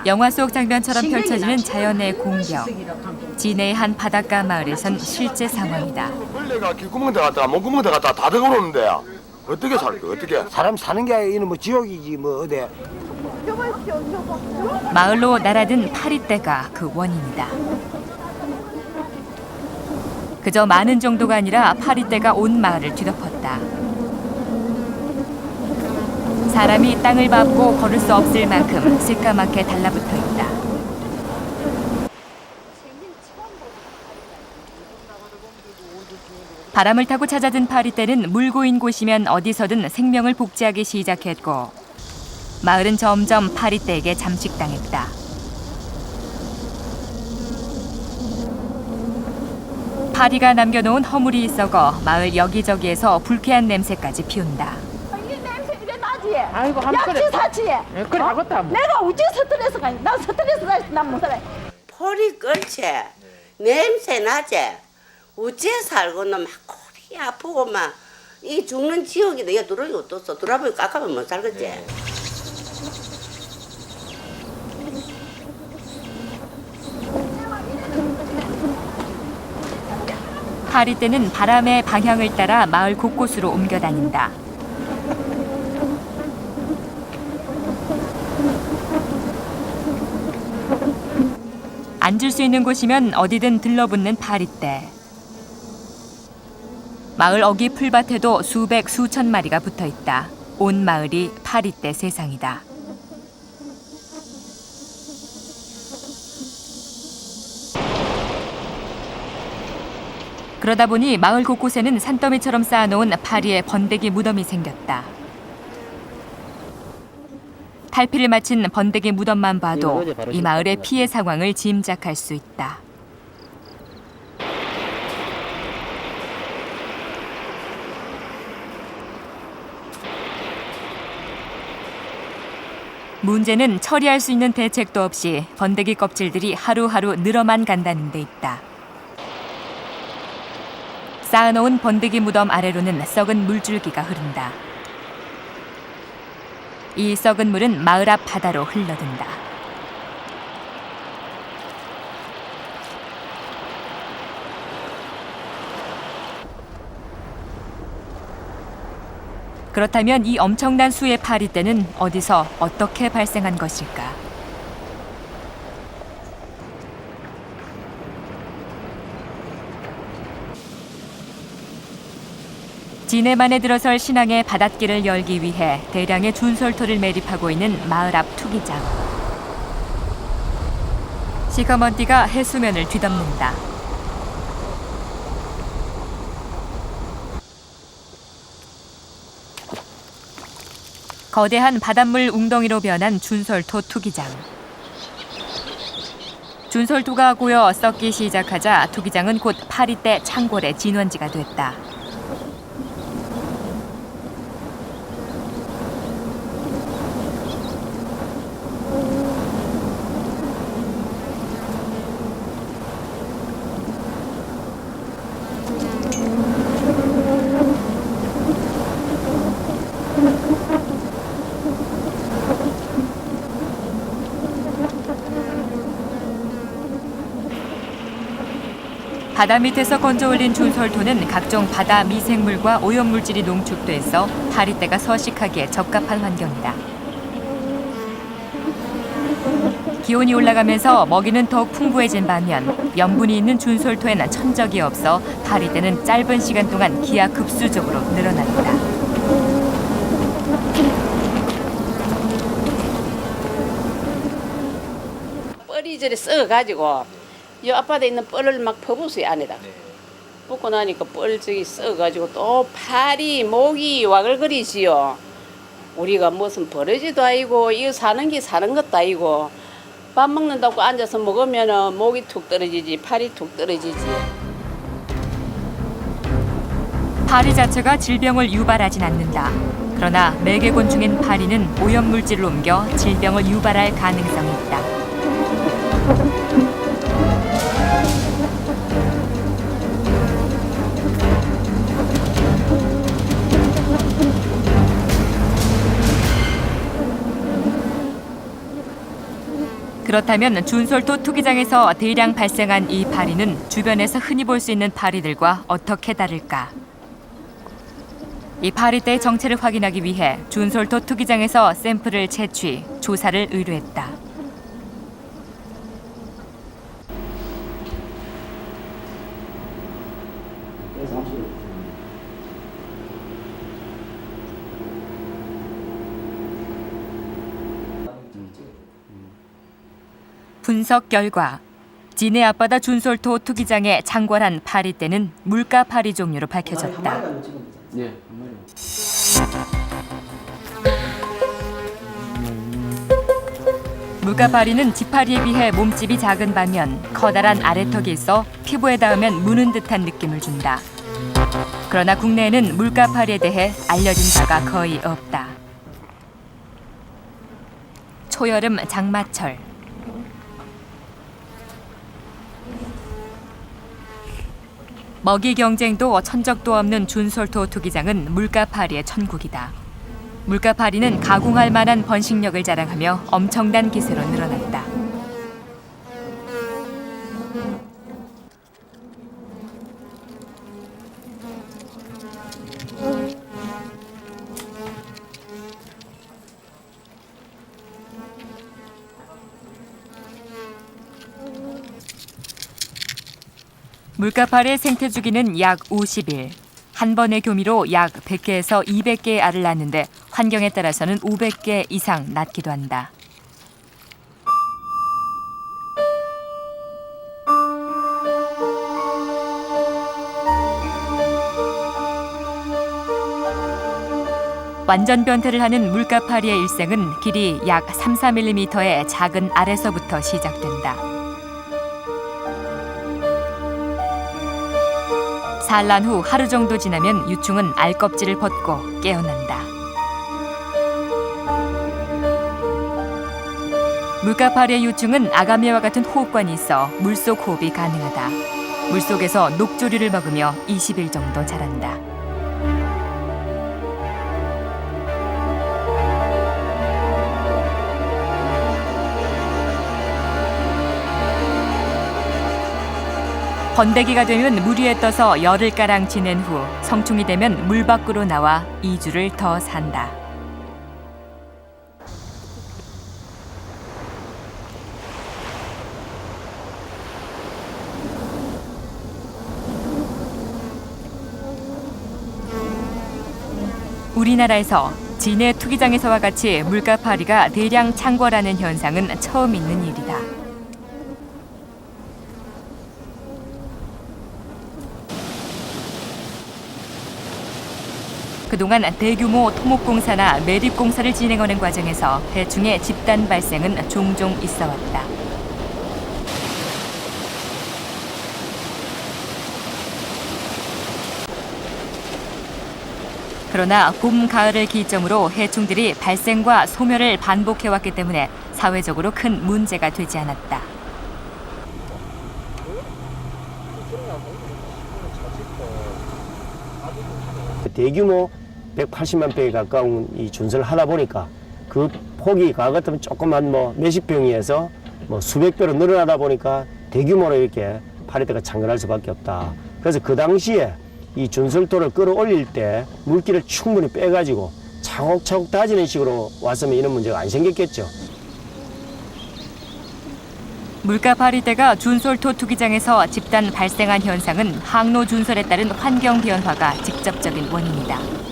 영화 속 장면처럼 펼쳐지는 자연의 공격. 진해의 한 바닷가 마을에선 실제 상황이다. 벌레가 길구멍 들어갔다가 몸구멍 들어갔다가 다 들어오는데 어떻게 살까? 어떻게? 사람 사는 게 아니라 뭐 지옥이지 뭐 어디. 마을로 날아든 파리떼가 그 원인이다. 그저 많은 정도가 아니라 파리떼가 온 마을을 뒤덮었다. 사람이 땅을 밟고 걸을 수 없을 만큼 새까맣게 달라붙어 있다. 바람을 타고 찾아든 파리떼는 물 고인 곳이면 어디서든 생명을 복제하기 시작했고 마을은 점점 파리떼에게 잠식당했다. 파리가 남겨놓은 허물이 썩어 마을 여기저기에서 불쾌한 냄새까지 피운다. 아이고 야채 사치. 그래 하겠다. 내가 우째 스트레스 가니. 나 스트레스 가서 난 못 살아. 폴이 끓지. 냄새 나지. 우째 살고는 막 코리 아프고 막 이 죽는 지옥이다. 얘 들어오기 어떻어? 들어보니 깎아면 못 살겠지. 파리떼는 바람의 방향을 따라 마을 곳곳으로 옮겨 다닌다. 앉을 수 있는 곳이면 어디든 들러붙는 파리떼. 마을 어귀 풀밭에도 수백 수천 마리가 붙어 있다. 온 마을이 파리떼 세상이다. 그러다 보니 마을 곳곳에는 산더미처럼 쌓아놓은 파리의 번데기 무덤이 생겼다. 탈피를 마친 번데기 무덤만 봐도 이 마을의 피해 상황을 짐작할 수 있다. 문제는 처리할 수 있는 대책도 없이 번데기 껍질들이 하루하루 늘어만 간다는 데 있다. 쌓아놓은 번데기 무덤 아래로는 썩은 물줄기가 흐른다. 이 썩은 물은 마을 앞 바다로 흘러든다. 그렇다면 이 엄청난 수의 파리떼는 어디서 어떻게 발생한 것일까? 진해만에 들어설 신항의 바닷길을 열기 위해 대량의 준솔토를 매립하고 있는 마을 앞 투기장. 시커먼 띠가 해수면을 뒤덮는다. 거대한 바닷물 웅덩이로 변한 준솔토 투기장. 준솔토가 고여 썩기 시작하자 투기장은 곧 파리떼 창궐의 진원지가 됐다. 바다 밑에서 건져 올린 준솔토는 각종 바다 미생물과 오염물질이 농축돼서 파리떼가 서식하기에 적합한 환경이다. 기온이 올라가면서 먹이는 더욱 풍부해진 반면 염분이 있는 준솔토에는 천적이 없어 파리떼는 짧은 시간 동안 기하급수적으로 늘어났다. 뻘이 저리 썩어가지고 이 앞바다에 있는 뻘을 막 퍼부수요 안에다. 붓고 나니까 뻘 저기 썩어가지고 또 파리, 모기 와글거리지요. 우리가 무슨 버러지도 아니고 이거 사는 게 사는 것도 아니고 밥 먹는다고 앉아서 먹으면 모기 툭 떨어지지 파리 툭 떨어지지. 파리 자체가 질병을 유발하진 않는다. 그러나 매개곤충인 파리는 오염물질을 옮겨 질병을 유발할 가능성이 있다. 그렇다면 준솔토 투기장에서 대량 발생한 이 파리는 주변에서 흔히 볼 수 있는 파리들과 어떻게 다를까? 이 파리떼의 정체를 확인하기 위해 준솔토 투기장에서 샘플을 채취, 조사를 의뢰했다. 분석 결과 진해 앞바다 준솔토 투기장에 창궐한 파리떼는 물가파리 종류로 밝혀졌다. 물가파리는 지파리에 비해 몸집이 작은 반면 커다란 아래턱이 있어 피부에 닿으면 무는 듯한 느낌을 준다. 그러나 국내에는 물가파리에 대해 알려진 바가 거의 없다. 초여름 장마철. 먹이 경쟁도 천적도 없는 준솔토 투기장은 물가파리의 천국이다. 물가파리는 가공할 만한 번식력을 자랑하며 엄청난 기세로 늘어났다. 물가파리의 생태 주기는 약 50일. 한 번의 교미로 약 100개에서 200개의 알을 낳는데 환경에 따라서는 500개 이상 낳기도 한다. 완전 변태를 하는 물가파리의 일생은 길이 약 3-4mm의 작은 알에서부터 시작된다. 산란 후 하루 정도 지나면 유충은 알 껍질을 벗고 깨어난다. 물가파리의 유충은 아가미와 같은 호흡관이 있어 물속 호흡이 가능하다. 물속에서 녹조류를 먹으며 20일 정도 자란다. 번데기가 되면 물 위에 떠서 열흘가량 지낸 후 성충이 되면 물 밖으로 나와 2주를 더 산다. 우리나라에서 진해 투기장에서와 같이 물가파리가 대량 창궐하는 현상은 처음 있는 일이다. 그동안 대규모 토목공사나 매립공사를 진행하는 과정에서 해충의 집단 발생은 종종 있어왔다. 그러나 봄, 가을을 기점으로 해충들이 발생과 소멸을 반복해왔기 때문에 사회적으로 큰 문제가 되지 않았다. 대규모 180만 병에 가까운 이 준설을 하다 보니까 그 폭이 과거 같으면 조그만 몇십 병에서 수백 배로 늘어나다 보니까 대규모로 이렇게 파리떼가 창궐할 수밖에 없다. 그래서 그 당시에 이 준설토를 끌어올릴 때 물기를 충분히 빼가지고 차곡차곡 다지는 식으로 왔으면 이런 문제가 안 생겼겠죠. 물가파리떼가 준솔토 투기장에서 집단 발생한 현상은 항로 준설에 따른 환경 변화가 직접적인 원인이다.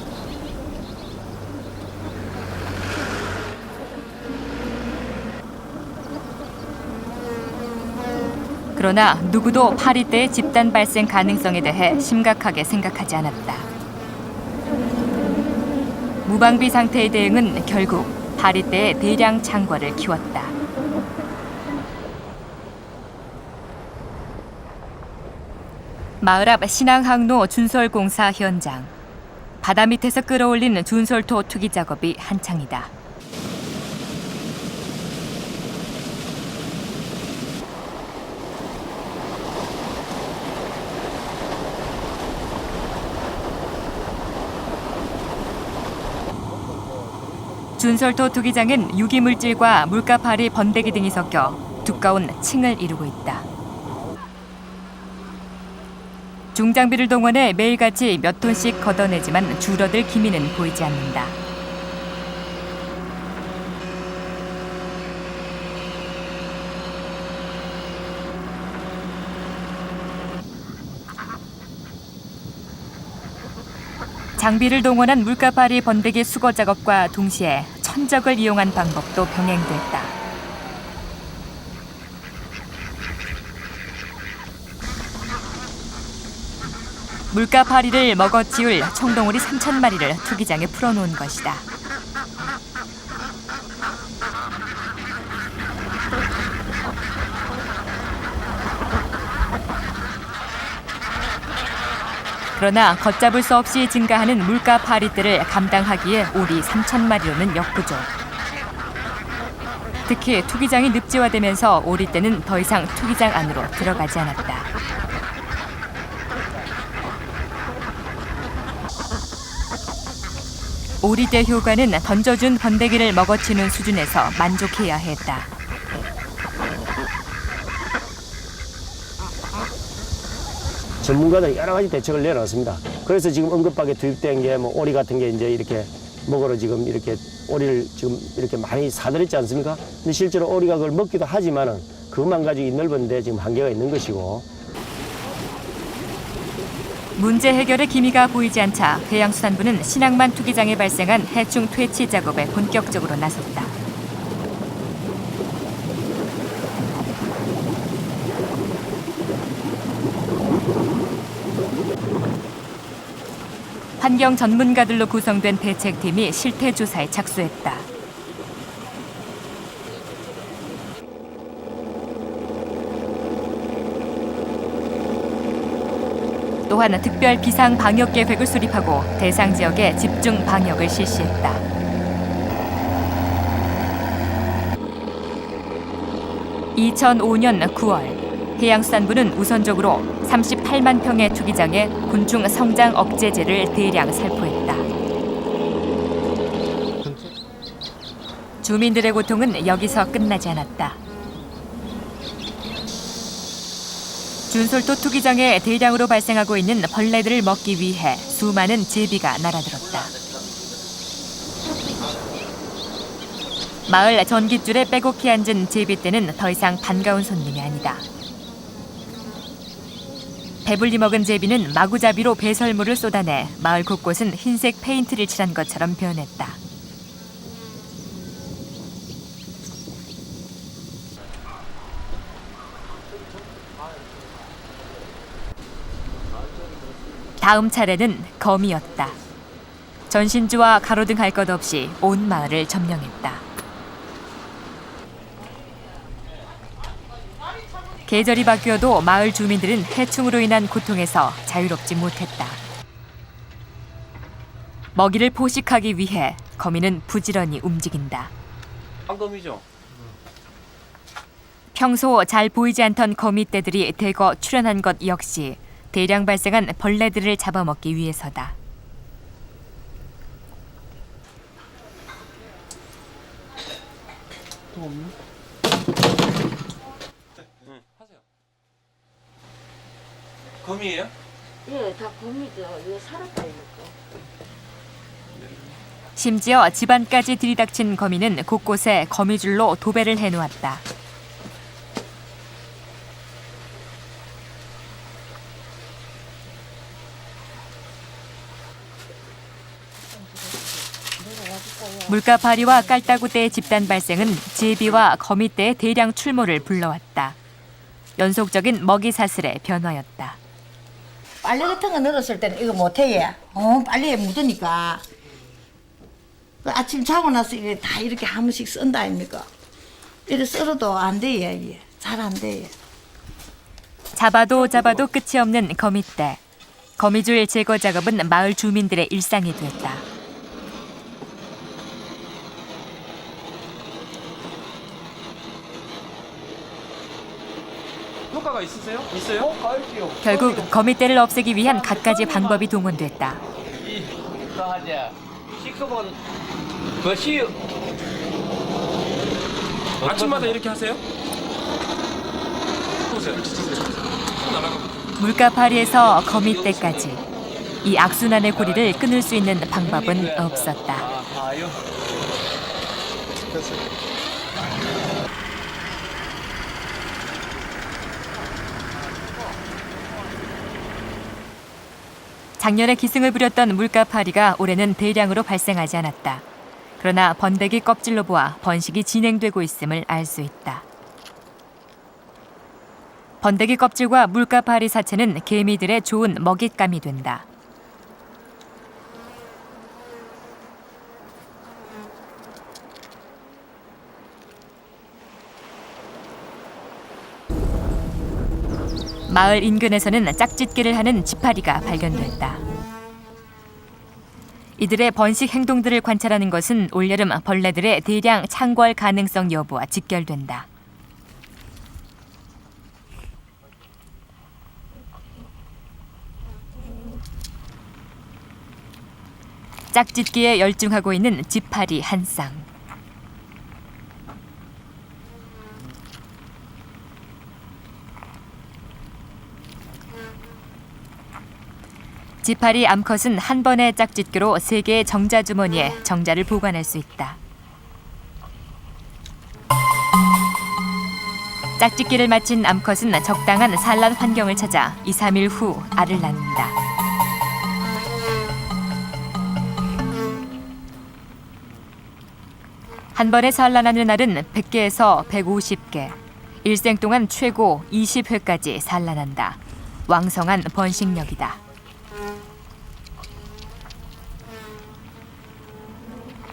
그러나 누구도 파리떼의 집단 발생 가능성에 대해 심각하게 생각하지 않았다. 무방비 상태의 대응은 결국 파리떼의 대량 창궐을 키웠다. 마을 앞 신항항로 준설공사 현장. 바다 밑에서 끌어올린 준솔토 투기 작업이 한창이다. 준솔토 투기장은 유기물질과 물가파리, 번데기 등이 섞여 두꺼운 층을 이루고 있다. 중장비를 동원해 매일같이 몇 톤씩 걷어내지만 줄어들 기미는 보이지 않는다. 장비를 동원한 물가파리 번데기 수거 작업과 동시에 천적을 이용한 방법도 병행됐다. 물가파리를 먹어치울 청동오리 3,000마리를 투기장에 풀어놓은 것이다. 그러나 걷잡을 수 없이 증가하는 물가파리들을 감당하기에 오리 3,000마리로는 역부족. 특히 투기장이 늪지화되면서 오리떼는 더 이상 투기장 안으로 들어가지 않았다. 오리떼 효과는 던져준 번데기를 먹어치는 수준에서 만족해야 했다. 전문가들이 여러 가지 대책을 내놨습니다. 그래서 지금 응급박에 투입된 게 뭐 오리 같은 게 이제 이렇게 먹으러 지금 이렇게 오리를 지금 이렇게 많이 사들였지 않습니까? 근데 실제로 오리가 그걸 먹기도 하지만은 그것만 가지고 이 넓은데 지금 한계가 있는 것이고. 문제 해결의 기미가 보이지 않자 해양수산부는 신항만 투기장에 발생한 해충 퇴치 작업에 본격적으로 나섰다. 환경 전문가들로 구성된 대책팀이 실태 조사에 착수했다. 또한 특별 비상 방역 계획을 수립하고 대상 지역에 집중 방역을 실시했다. (2005년 9월) 해양수산부는 우선적으로 38만 평의 투기장에 곤충 성장 억제제를 대량 살포했다. 주민들의 고통은 여기서 끝나지 않았다. 준솔도 투기장에 대량으로 발생하고 있는 벌레들을 먹기 위해 수많은 제비가 날아들었다. 마을 전깃줄에 빼곡히 앉은 제비떼는 더 이상 반가운 손님이 아니다. 배불리 먹은 제비는 마구잡이로 배설물을 쏟아내 마을 곳곳은 흰색 페인트를 칠한 것처럼 변했다. 다음 차례는 거미였다. 전신주와 가로등 할 것 없이 온 마을을 점령했다. 계절이 바뀌어도 마을 주민들은 해충으로 인한 고통에서 자유롭지 못했다. 먹이를 포식하기 위해 거미는 부지런히 움직인다. 황금이죠. 평소 잘 보이지 않던 거미떼들이 대거 출현한 것 역시 대량 발생한 벌레들을 잡아먹기 위해서다. 거미예요? 예, 다 거미죠. 이거 살았다 이거. 심지어 집안까지 들이닥친 거미는 곳곳에 거미줄로 도배를 해놓았다. 물가파리와 깔따구떼의 집단 발생은 제비와 거미떼의 대량 출몰을 불러왔다. 연속적인 먹이 사슬의 변화였다. 빨래 같은 거 늘었을 때는 이거 못해. 빨래에 묻으니까. 아침 자고 나서 이게 다 이렇게 한 번씩 쓴다 아닙니까? 이렇게 썰어도 안 돼. 잘 안 돼. 잡아도 끝이 없는 거미떼. 거미줄 제거 작업은 마을 주민들의 일상이 됐다. 효과가 있으세요? 있어요? 결국 거미떼를 없애기 위한 갖가지 방법이 동원됐다. 아침마다 이렇게 하세요? 보세요. 물가파리에서 거미떼까지 이 악순환의 고리를 끊을 수 있는 방법은 없었다. 아요. 작년에 기승을 부렸던 물가파리가 올해는 대량으로 발생하지 않았다. 그러나 번데기 껍질로 보아 번식이 진행되고 있음을 알 수 있다. 번데기 껍질과 물가파리 사체는 개미들의 좋은 먹잇감이 된다. 마을 인근에서는 짝짓기를 하는 지파리가 발견됐다. 이들의 번식 행동들을 관찰하는 것은 올여름 벌레들의 대량 창궐 가능성 여부와 직결된다. 짝짓기에 열중하고 있는 지파리 한 쌍. 지파리 암컷은 한 번의 짝짓기로 3개의 정자 주머니에 정자를 보관할 수 있다. 짝짓기를 마친 암컷은 적당한 산란 환경을 찾아 2, 3일 후 알을 낳는다. 한 번에 산란하는 알은 100개에서 150개, 일생 동안 최고 20회까지 산란한다. 왕성한 번식력이다.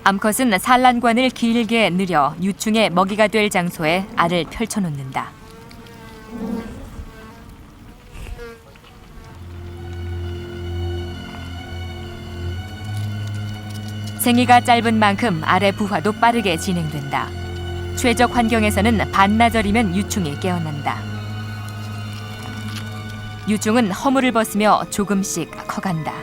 암컷은 산란관을 길게 늘여 유충의 먹이가 될 장소에 알을 펼쳐놓는다. 생이가 짧은 만큼 알의 부화도 빠르게 진행된다. 최적 환경에서는 반나절이면 유충이 깨어난다. 유충은 허물을 벗으며 조금씩 커간다.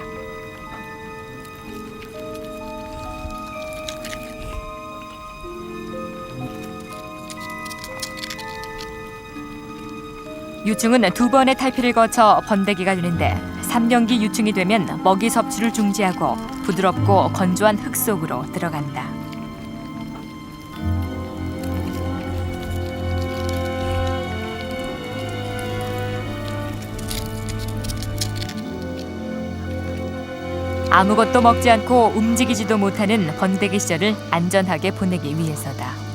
유충은 2번의 탈피를 거쳐 번데기가 되는데 3년기 유충이 되면 먹이 섭취를 중지하고 부드럽고 건조한 흙 속으로 들어간다. 아무것도 먹지 않고 움직이지도 못하는 번데기 시절을 안전하게 보내기 위해서다.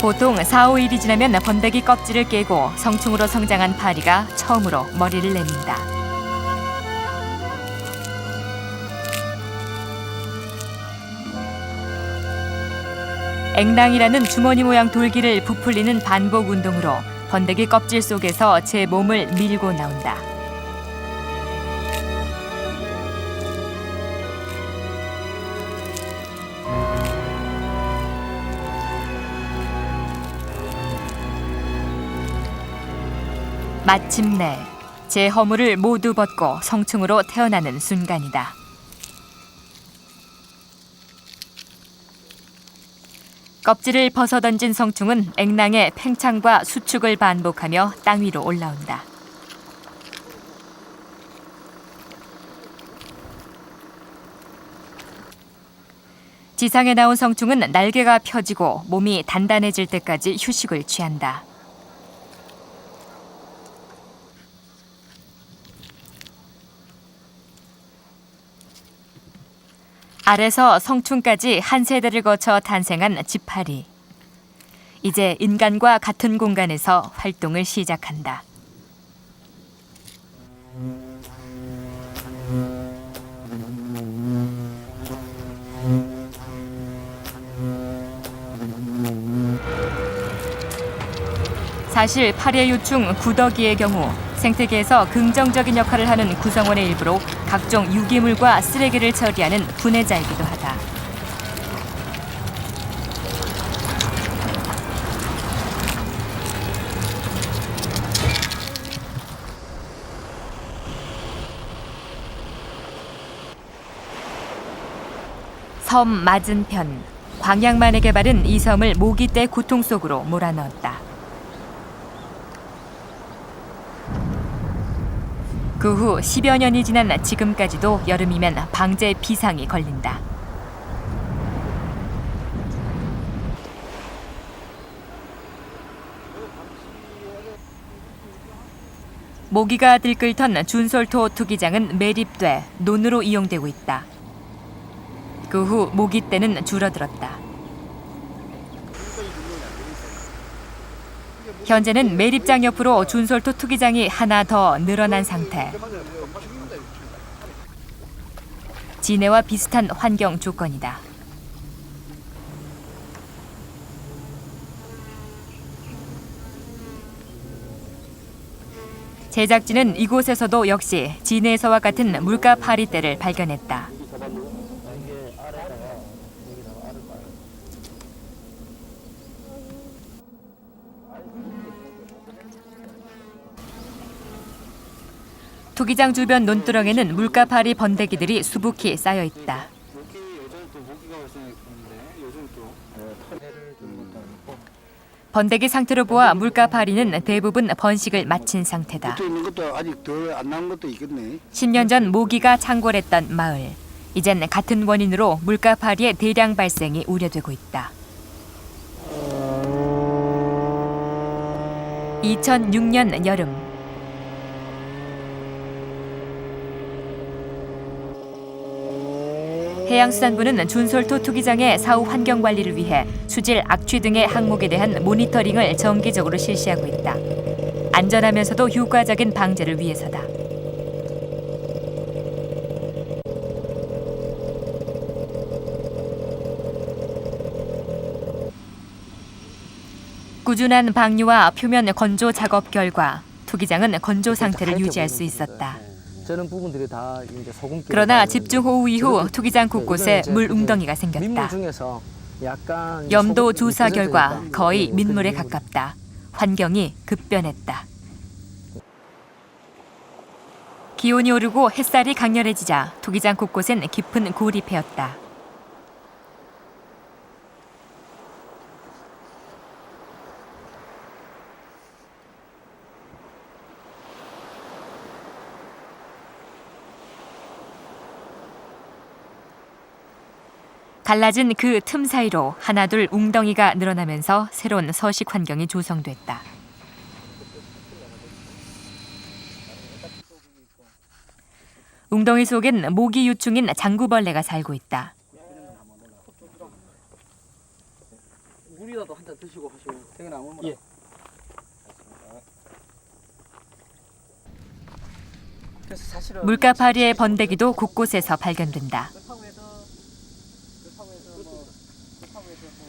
보통 4, 5일이 지나면 번데기 껍질을 깨고 성충으로 성장한 파리가 처음으로 머리를 내민다. 앵랑이라는 주머니 모양 돌기를 부풀리는 반복 운동으로 번데기 껍질 속에서 제 몸을 밀고 나온다. 마침내 제 허물을 모두 벗고 성충으로 태어나는 순간이다. 껍질을 벗어던진 성충은 앵랑의 팽창과 수축을 반복하며 땅 위로 올라온다. 지상에 나온 성충은 날개가 펴지고 몸이 단단해질 때까지 휴식을 취한다. 알에서 성충까지 한 세대를 거쳐 탄생한 지파리. 이제 인간과 같은 공간에서 활동을 시작한다. 사실 파리의 유충 구더기의 경우 생태계에서 긍정적인 역할을 하는 구성원의 일부로 각종 유기물과 쓰레기를 처리하는 분해자이기도 하다. 섬 맞은편, 광양만에 개발은 이 섬을 모기떼 고통 속으로 몰아넣었다. 그 후 10여 년이 지난 지금까지도 여름이면 방제 비상이 걸린다. 모기가 들끓던 준솔토 투기장은 매립돼 논으로 이용되고 있다. 그 후 모기떼는 줄어들었다. 현재는 매립장 옆으로 준솔토 투기장이 하나 더 늘어난 상태. 진해와 비슷한 환경 조건이다. 제작진은 이곳에서도 역시 진해에서와 같은 물가 파리떼를 발견했다. 투기장 주변 논두렁에는 물가파리 번데기들이 수북히 쌓여 있다. 번데기 상태로 보아 물가파리는 대부분 번식을 마친 상태다. 있는 것도 아직 더 안 나온 것도 있겠네. 10년 전 모기가 창궐했던 마을. 이젠 같은 원인으로 물가파리의 대량 발생이 우려되고 있다. 2006년 여름. 해양수산부는 준솔토 투기장의 사후 환경 관리를 위해 수질, 악취 등의 항목에 대한 모니터링을 정기적으로 실시하고 있다. 안전하면서도 효과적인 방제를 위해서다. 꾸준한 방류와 표면 건조 작업 결과 투기장은 건조 상태를 유지할 수 있었다. 저런 부분들이 다 이제 소금기. 그러나 집중호우 이후 투기장 곳곳에 물 웅덩이가 민물 생겼다. 중에서 약간 염도 소금기 조사 껴져 결과 있다. 거의 민물에 그런 가깝다. 환경이 급변했다. 기온이 오르고 햇살이 강렬해지자 투기장 곳곳엔 깊은 골이 패였다. 갈라진 그 틈 사이로 하나둘 웅덩이가 늘어나면서 새로운 서식 환경이 조성됐다. 웅덩이 속엔 모기 유충인 장구벌레가 살고 있다. 물이라도 한 잔 드시고 하시고 생각나면 예. 그래서 사실은 물가파리의 번데기도 곳곳에서 발견된다.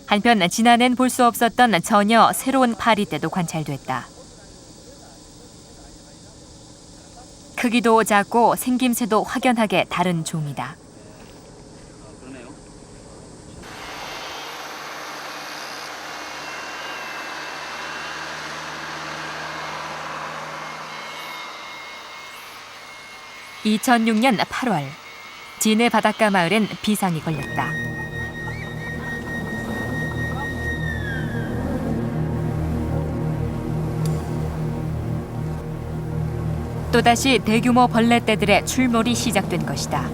한편 지난해는 볼 수 없었던 전혀 새로운 파리떼도 관찰됐다. 크기도 작고 생김새도 확연하게 다른 종이다. 그러네요. (2006년 8월) 진해 바닷가 마을엔 비상이 걸렸다. 또다시 대규모 벌레떼들의 출몰이 시작된 것이다.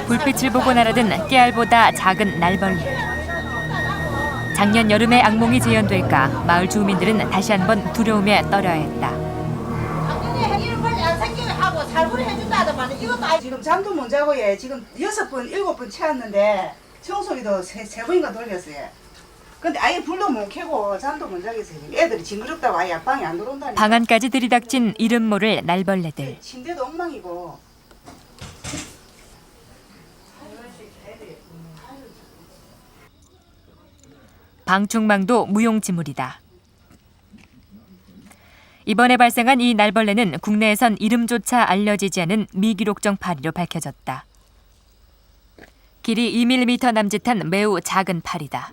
불빛을 보고 날아든 깨알보다 작은 날벌레. 작년 여름에 악몽이 재현될까 마을 주민들은 다시 한번 두려움에 떨어야 했다. 지금 잠도 못 자고 예 지금 6번 7번 채웠는데 청소기도 세 번인가 돌렸어요. 근데 아예 불도 못 켜고 잠도 못 자겠어요. 애들이 징그럽다고 아예 방에 안 들어온다니까. 방 안까지 들이닥친 이름 모를 날벌레들. 침대도 엉망이고. 방충망도 무용지물이다. 이번에 발생한 이 날벌레는 국내에선 이름조차 알려지지 않은 미기록종 파리로 밝혀졌다. 길이 2mm 남짓한 매우 작은 파리다.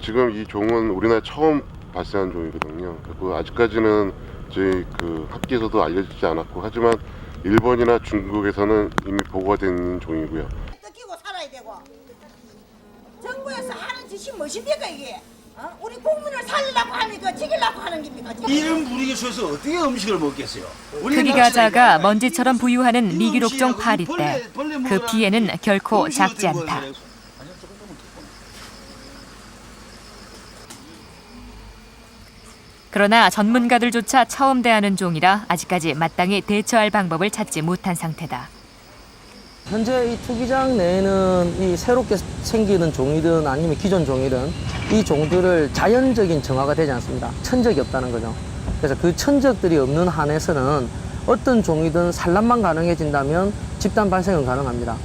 지금 이 종은 우리나라에 처음 발생한 종이거든요. 그리고 아직까지는 저희 그 학계에서도 알려지지 않았고 하지만 일본이나 중국에서는 이미 보고가 된 종이고요. 뜯기고 살아야 되고 정부에서 하는 짓이 무엇입니까 이게? 우리 국민을 살리려고 하니까 지키려고 하는 겁니까? 이런 분위기 속에서 어떻게 음식을 먹겠어요? 크기가 작아 먼지처럼 부유하는 미기록종 파리떼. 그 피해는 결코 작지 않다. 그러나 전문가들조차 처음 대하는 종이라 아직까지 마땅히 대처할 방법을 찾지 못한 상태다. 현재 이 투기장 내에는 이 새롭게 생기는 종이든 아니면 기존 종이든 이 종들을 자연적인 정화가 되지 않습니다. 천적이 없다는 거죠. 그래서 그 천적들이 없는 한에서는 어떤 종이든 산란만 가능해진다면 집단 발생은 가능합니다.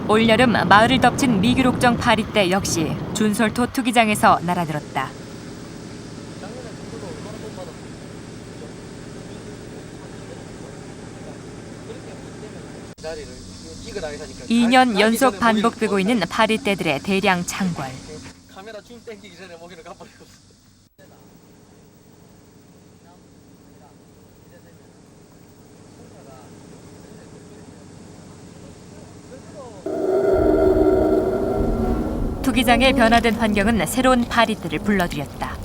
올여름 마을을 덮친 미기록종 파리떼 역시 준솔토 투기장에서 날아들었다. 2년 연속 반복되고 있는 파리떼들의 대량 창궐. 카메라 줌 땡기기 전에 모기를 갚아주고. 투기장의 변화된 환경은 새로운 파리떼를 불러들였다.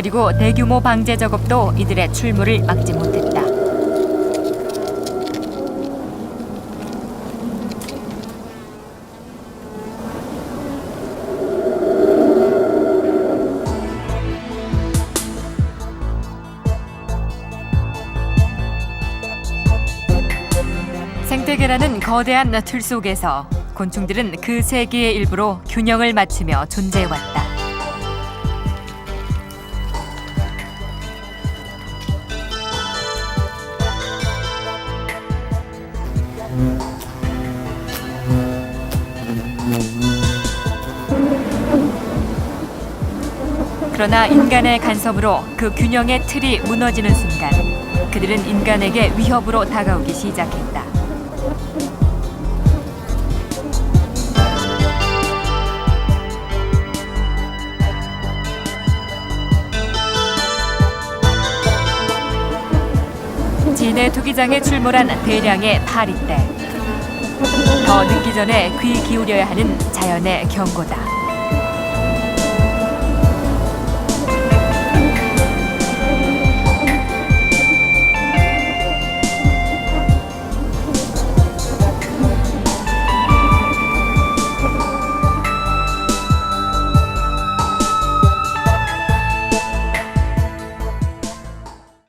그리고 대규모 방제 작업도 이들의 출몰을 막지 못했다. 생태계라는 거대한 틀 속에서 곤충들은 그 세계의 일부로 균형을 맞추며 존재해왔다. 그러나 인간의 간섭으로 그 균형의 틀이 무너지는 순간 그들은 인간에게 위협으로 다가오기 시작했다. 진해 투기장에 출몰한 대량의 파리떼. 더 늦기 전에 귀 기울여야 하는 자연의 경고다.